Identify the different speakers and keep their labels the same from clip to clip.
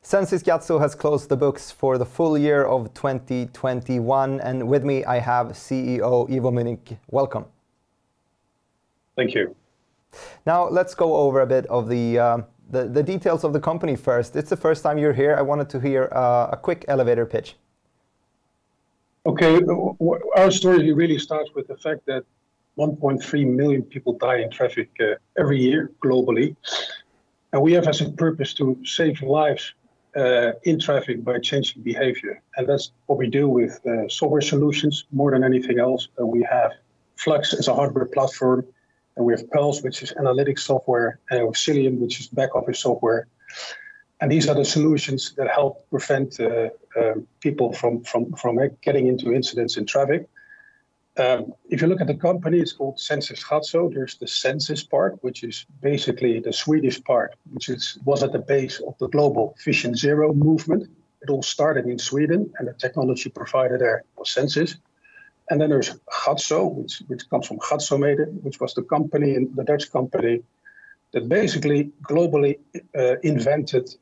Speaker 1: Sensys Gatso has closed the books for the full year of 2021, and with me I have CEO Ivo Mönnink. Welcome.
Speaker 2: Thank you.
Speaker 1: Now let's go over a bit of the details of the company first. It's the first time you're here. I wanted to hear a quick elevator pitch.
Speaker 2: Okay, our story really starts with the fact that 1.3 million people die in traffic every year globally. And we have as a purpose to save lives in traffic by changing behavior. And that's what we do with software solutions more than anything else. We have Flux as a hardware platform, and we have Pulse, which is analytics software, and we have Cillian, which is back office software. And these are the solutions that help prevent people from getting into incidents in traffic. If you look at the company, it's called Sensys Gatso. There's the Sensys part, which is basically the Swedish part, which was at the base of the global Vision Zero movement. It all started in Sweden, and the technology provider there was Sensys. And then there's Gatso, which comes from Gatsomede, which was the company, the Dutch company, that basically globally invented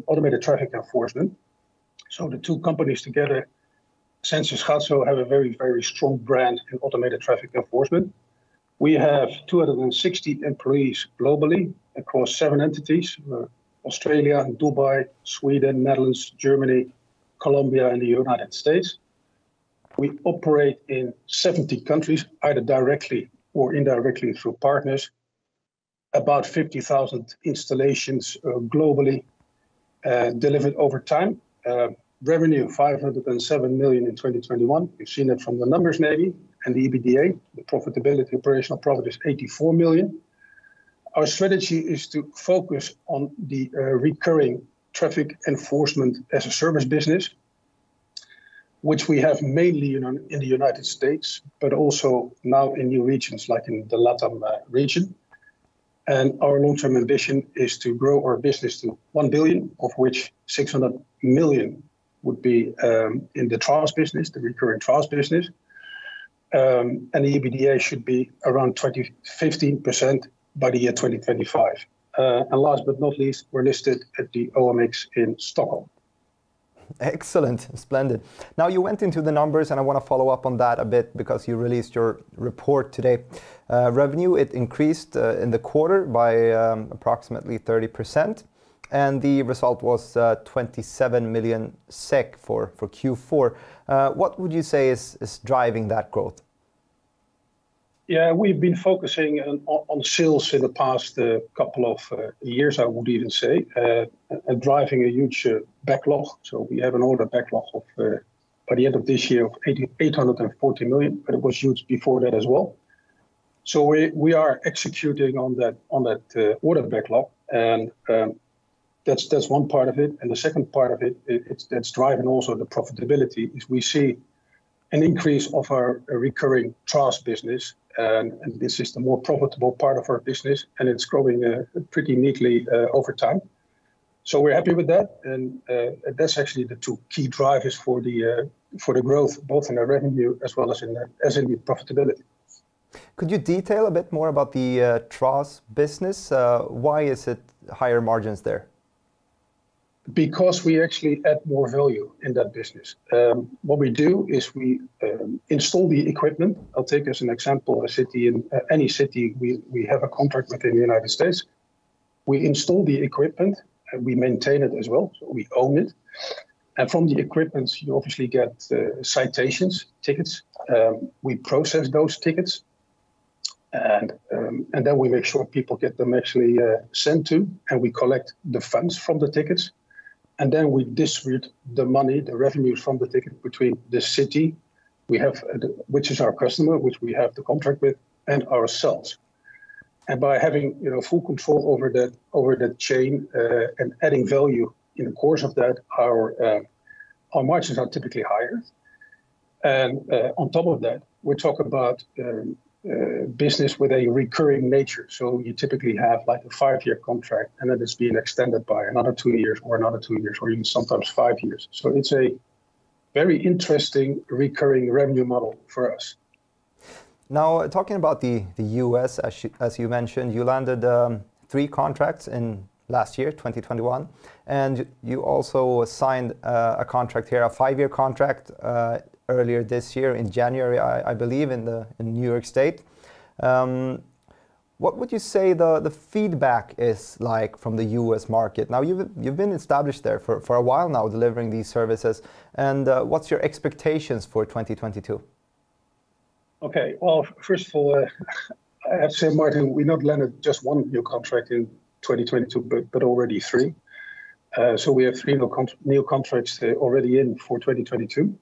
Speaker 2: automated traffic enforcement. So the two companies together, Sensys Gatso, have a very, very strong brand in automated traffic enforcement. We have 260 employees globally across 7 entities, Australia, Dubai, Sweden, Netherlands, Germany, Colombia, and the United States. We operate in 70 countries, either directly or indirectly through partners. About 50,000 installations globally delivered over time. Revenue 507 million in 2021. You've seen it from the numbers maybe. And the EBITDA, the profitability, operational profit is 84 million. Our strategy is to focus on the recurring traffic enforcement as a service business, which we have mainly in the United States, but also now in new regions like in the LATAM region. And our long-term ambition is to grow our business to 1 billion, of which 600 million would be in the TRaaS business, the recurring TRaaS business. And the EBITDA should be around 15% by the year 2025. And last but not least, we're listed at the OMX in Stockholm.
Speaker 1: Excellent, splendid. Now you went into the numbers, and I want to follow up on that a bit because you released your report today. Revenue, it increased in the quarter by approximately 30%, and the result was 27 million SEK for Q4. What would you say is driving that growth?
Speaker 2: Yeah, we've been focusing on sales in the past couple of years, I would even say, and driving a huge backlog. So we have an order backlog of, by the end of this year, of 840 million, but it was huge before that as well. So we are executing on that order backlog, and that's one part of it. And the second part of it, that's driving also the profitability, is we see an increase of our recurring TRaaS business. And this is the more profitable part of our business, and it's growing pretty neatly over time. So we're happy with that, and that's actually the two key drivers for the growth, both in our revenue as well as in the profitability.
Speaker 1: Could you detail a bit more about the TRaaS business? Why is it higher margins there?
Speaker 2: Because we actually add more value in that business. What we do is we install the equipment. I'll take as an example a city. In any city we have a contract within the United States. We install the equipment and we maintain it as well, so we own it. And from the equipment you obviously get citations, tickets. We process those tickets, and then we make sure people get them actually sent to, and we collect the funds from the tickets. And then we distribute the money, the revenues from the ticket between the city we have, which is our customer, which we have the contract with, and ourselves. And by having full control over that chain and adding value in the course of that, our margins are typically higher. And on top of that, we talk about business with a recurring nature. So you typically have like a 5-year contract, and then it's being extended by another 2 years or another 2 years, or even sometimes 5 years. So it's a very interesting recurring revenue model for us.
Speaker 1: Now, talking about the US, as you mentioned, you landed 3 contracts in last year, 2021. And you also signed a contract here, a 5-year contract earlier this year in January, I believe, in New York State. What would you say the feedback is like from the US market? Now, you've been established there for a while now, delivering these services. And what's your expectations for 2022?
Speaker 2: Okay, well, first of all, I have to say, Martin, we not landed just one new contract in 2022, but already 3. So we have 3 new contracts already in for 2022.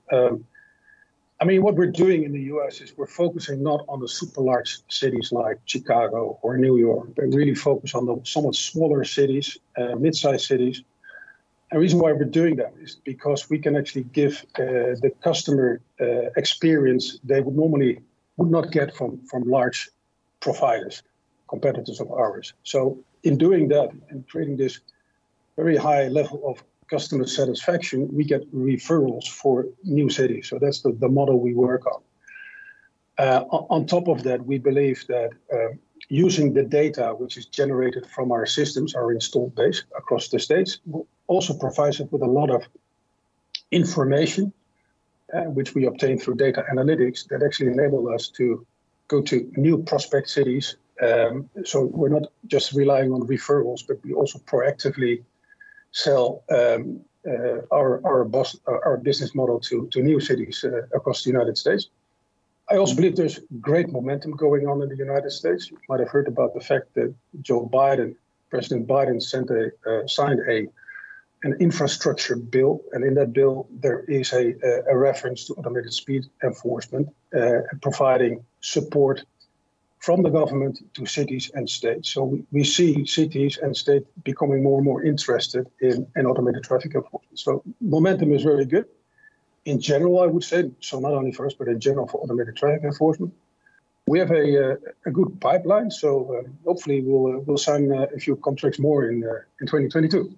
Speaker 2: I mean, what we're doing in the US is we're focusing not on the super large cities like Chicago or New York, but really focus on the somewhat smaller cities, mid-sized cities. And the reason why we're doing that is because we can actually give the customer experience they would not get from large providers, competitors of ours. So in doing that and creating this very high level of customer satisfaction, we get referrals for new cities. So that's the model we work on. On top of that, we believe that using the data which is generated from our systems, our installed base across the states, also provides us with a lot of information, which we obtain through data analytics that actually enable us to go to new prospect cities. So we're not just relying on referrals, but we also proactively sell our business model to new cities across the United States. I also believe there's great momentum going on in the United States. You might have heard about the fact that President Biden signed an infrastructure bill, and in that bill there is a reference to automated speed enforcement, providing support from the government to cities and states. So we see cities and states becoming more and more interested in automated traffic enforcement. So momentum is very good. In general, I would say, so not only for us, but in general for automated traffic enforcement. We have a good pipeline, so hopefully we'll sign a few contracts more in 2022.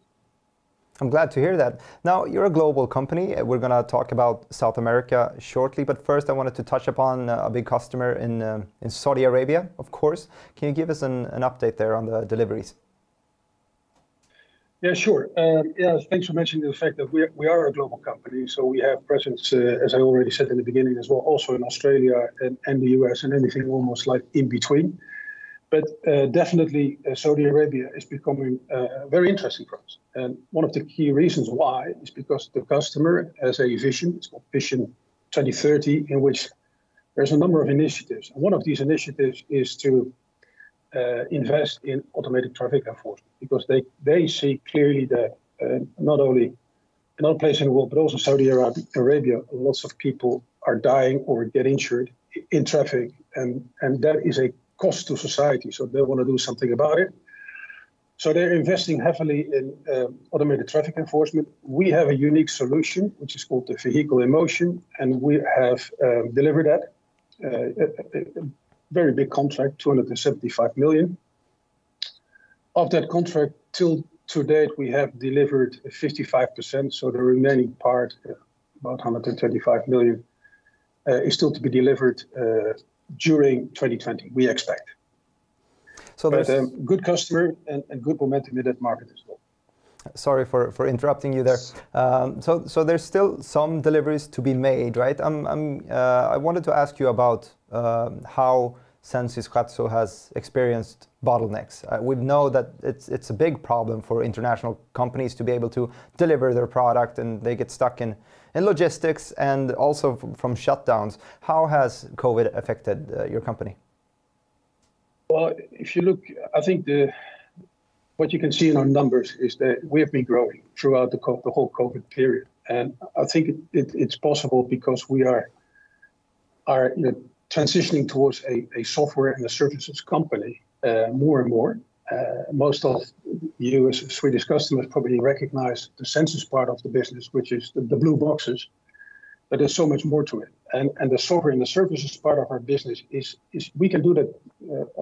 Speaker 1: I'm glad to hear that. Now, you're a global company. We're going to talk about South America shortly, but first I wanted to touch upon a big customer in Saudi Arabia, of course. Can you give us an update there on the deliveries?
Speaker 2: Yeah, sure. Thanks for mentioning the fact that we are a global company. So we have presence, as I already said in the beginning as well, also in Australia and the US and anything almost like in between. But definitely Saudi Arabia is becoming very interesting for us. And one of the key reasons why is because the customer has a vision, it's called Vision 2030, in which there's a number of initiatives. And one of these initiatives is to invest in automated traffic enforcement, because they see clearly that not only in other places in the world, but also Saudi Arabia, lots of people are dying or get injured in traffic. And that is a cost to society, so they want to do something about it. So they're investing heavily in automated traffic enforcement. We have a unique solution, which is called the vehicle in motion, and we have delivered that. A very big contract, 275 million. Of that contract, till to date, we have delivered 55%, so the remaining part, about 125 million, is still to be delivered during 2020, we expect. So there's a good customer and good momentum in that market as well.
Speaker 1: Sorry for interrupting you there. So there's still some deliveries to be made, right? I wanted to ask you about how Sensys Gatso has experienced bottlenecks. We know that it's a big problem for international companies to be able to deliver their product, and they get stuck in logistics and also from shutdowns. How has COVID affected your company?
Speaker 2: Well, if you look, I think what you can see in our numbers is that we have been growing throughout the whole COVID period. And I think it's possible because we are transitioning towards a software and a services company more and more. Most of you as Swedish customers probably recognize the Sensys part of the business, which is the blue boxes, but there's so much more to it. And the software and the services part of our business is we can do that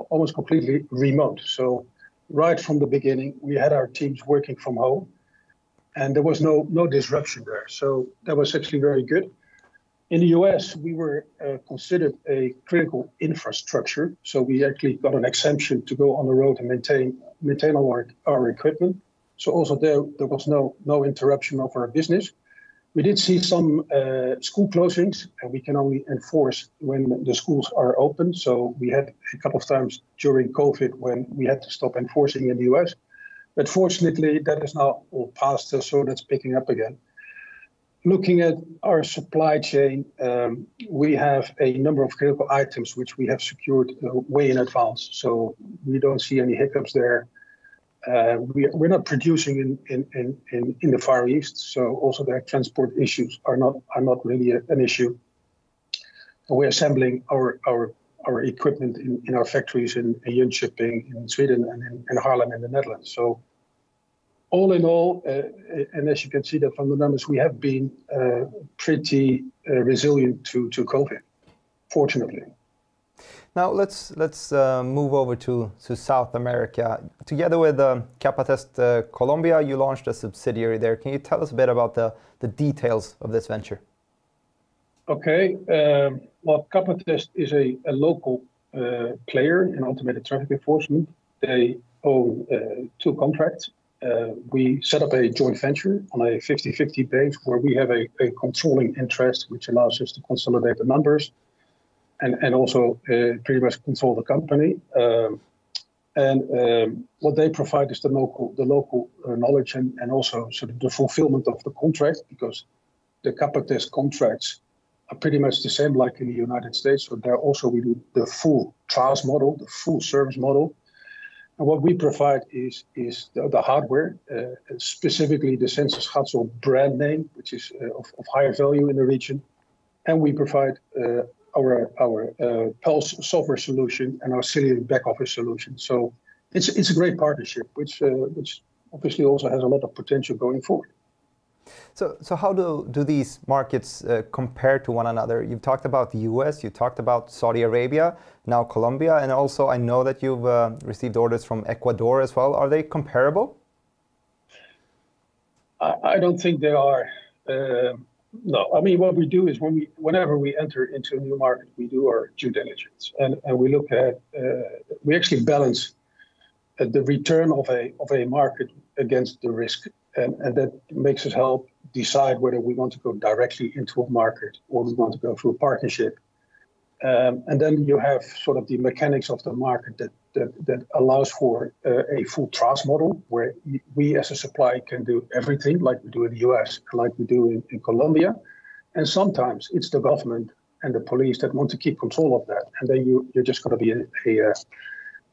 Speaker 2: almost completely remote. So right from the beginning, we had our teams working from home, and there was no disruption there. So that was actually very good. In the US, we were considered a critical infrastructure. So we actually got an exemption to go on the road and maintain all our equipment. So also there was no interruption of our business. We did see some school closings, and we can only enforce when the schools are open. So we had a couple of times during COVID when we had to stop enforcing in the US. But fortunately, that is now all past us, so that's picking up again. Looking at our supply chain, we have a number of critical items which we have secured way in advance. So we don't see any hiccups there. We're not producing in the Far East, so also their transport issues are not really an issue. We're assembling our equipment in our factories in Jönköping in Sweden and in Haarlem in the Netherlands. So all in all, and as you can see that from the numbers, we have been pretty resilient to COVID, fortunately.
Speaker 1: Now let's move over to South America. Together with Capatest Colombia, you launched a subsidiary there. Can you tell us a bit about the details of this venture?
Speaker 2: Okay. Well, Capatest is a local player in automated traffic enforcement. They own 2 contracts. We set up a joint venture on a 50-50 base where we have a controlling interest, which allows us to consolidate the numbers and also pretty much control the company. What they provide is the local knowledge and also sort of the fulfillment of the contract, because the Capatest contracts are pretty much the same like in the United States. So there also we do the full trials model, the full service model. And what we provide is the hardware, specifically the Sensys Gatso brand name, which is of higher value in the region. And we provide our Pulse software solution and our Cilium back office solution. So it's a great partnership, which obviously also has a lot of potential going forward.
Speaker 1: So how do these markets compare to one another? You've talked about the US, you talked about Saudi Arabia, now Colombia, and also I know that you've received orders from Ecuador as well. Are they comparable?
Speaker 2: I don't think they are. No, I mean, what we do is whenever we enter into a new market, we do our due diligence, and we look at, we actually balance the return of a market against the risk, and that makes us help decide whether we want to go directly into a market or we want to go through a partnership. And then you have sort of the mechanics of the market that allows for a full trust model where we as a supplier can do everything like we do in the US and like we do in Colombia. And sometimes it's the government and the police that want to keep control of that. And then you're just going to be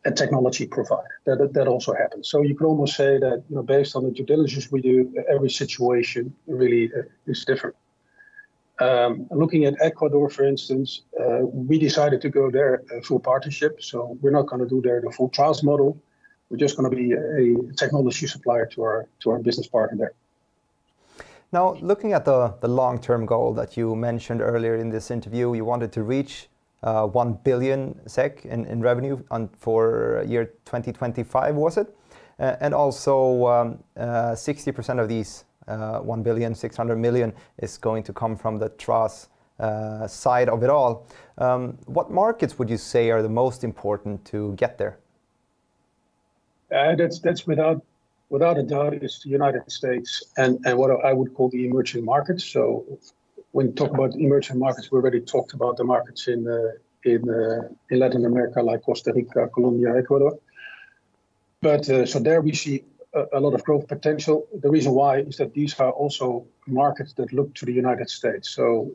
Speaker 2: a technology provider. That also happens. So you can almost say that, you know, based on the due diligence we do, every situation really is different. Looking at Ecuador, for instance, we decided to go there through partnership. So we're not going to do there the full trials model. We're just going to be a technology supplier to our business partner there.
Speaker 1: Now, looking at the long-term goal that you mentioned earlier in this interview, you wanted to reach 1 billion SEK in revenue for year 2025, was it? And also 60% of these 1.6 billion is going to come from the TRaaS side of it all. What markets would you say are the most important to get there?
Speaker 2: That's without a doubt, it's the United States and what I would call the emerging markets. So when you talk about emerging markets, we already talked about the markets in Latin America, like Costa Rica, Colombia, Ecuador. But so there we see a lot of growth potential. The reason why is that these are also markets that look to the United States. So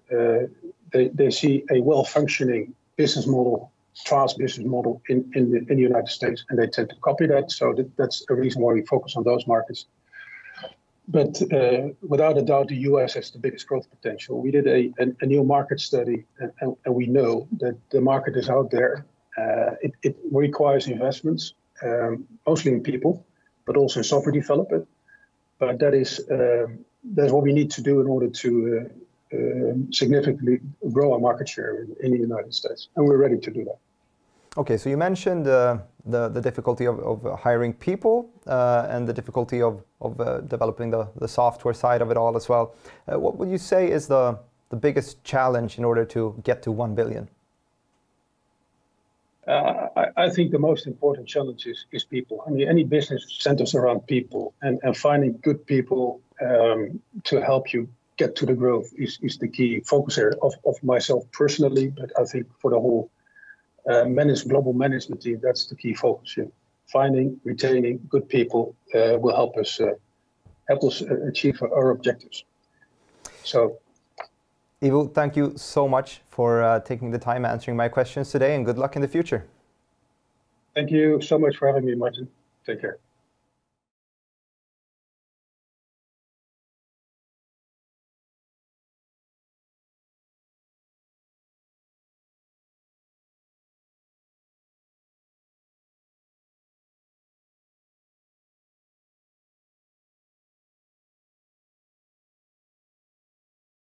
Speaker 2: they see a well-functioning business model, TRaaS business model in the United States, and they tend to copy that. So that's the reason why we focus on those markets. But without a doubt, the US has the biggest growth potential. We did a new market study, and we know that the market is out there. It requires investments, mostly in people, but also in software development. But that's what we need to do in order to significantly grow our market share in the United States, and we're ready to do that.
Speaker 1: Okay, so you mentioned the difficulty of hiring people and the difficulty of developing the software side of it all as well. What would you say is the biggest challenge in order to get to 1 billion?
Speaker 2: I think the most important challenge is people. I mean, any business centers around people, and finding good people to help you get to the growth is the key focus area of myself personally, but I think for the whole global management team, that's the key focus here. Finding, retaining good people will help us achieve our objectives. So,
Speaker 1: Ivo, thank you so much for taking the time answering my questions today, and good luck in the future.
Speaker 2: Thank you so much for having me, Martin. Take care.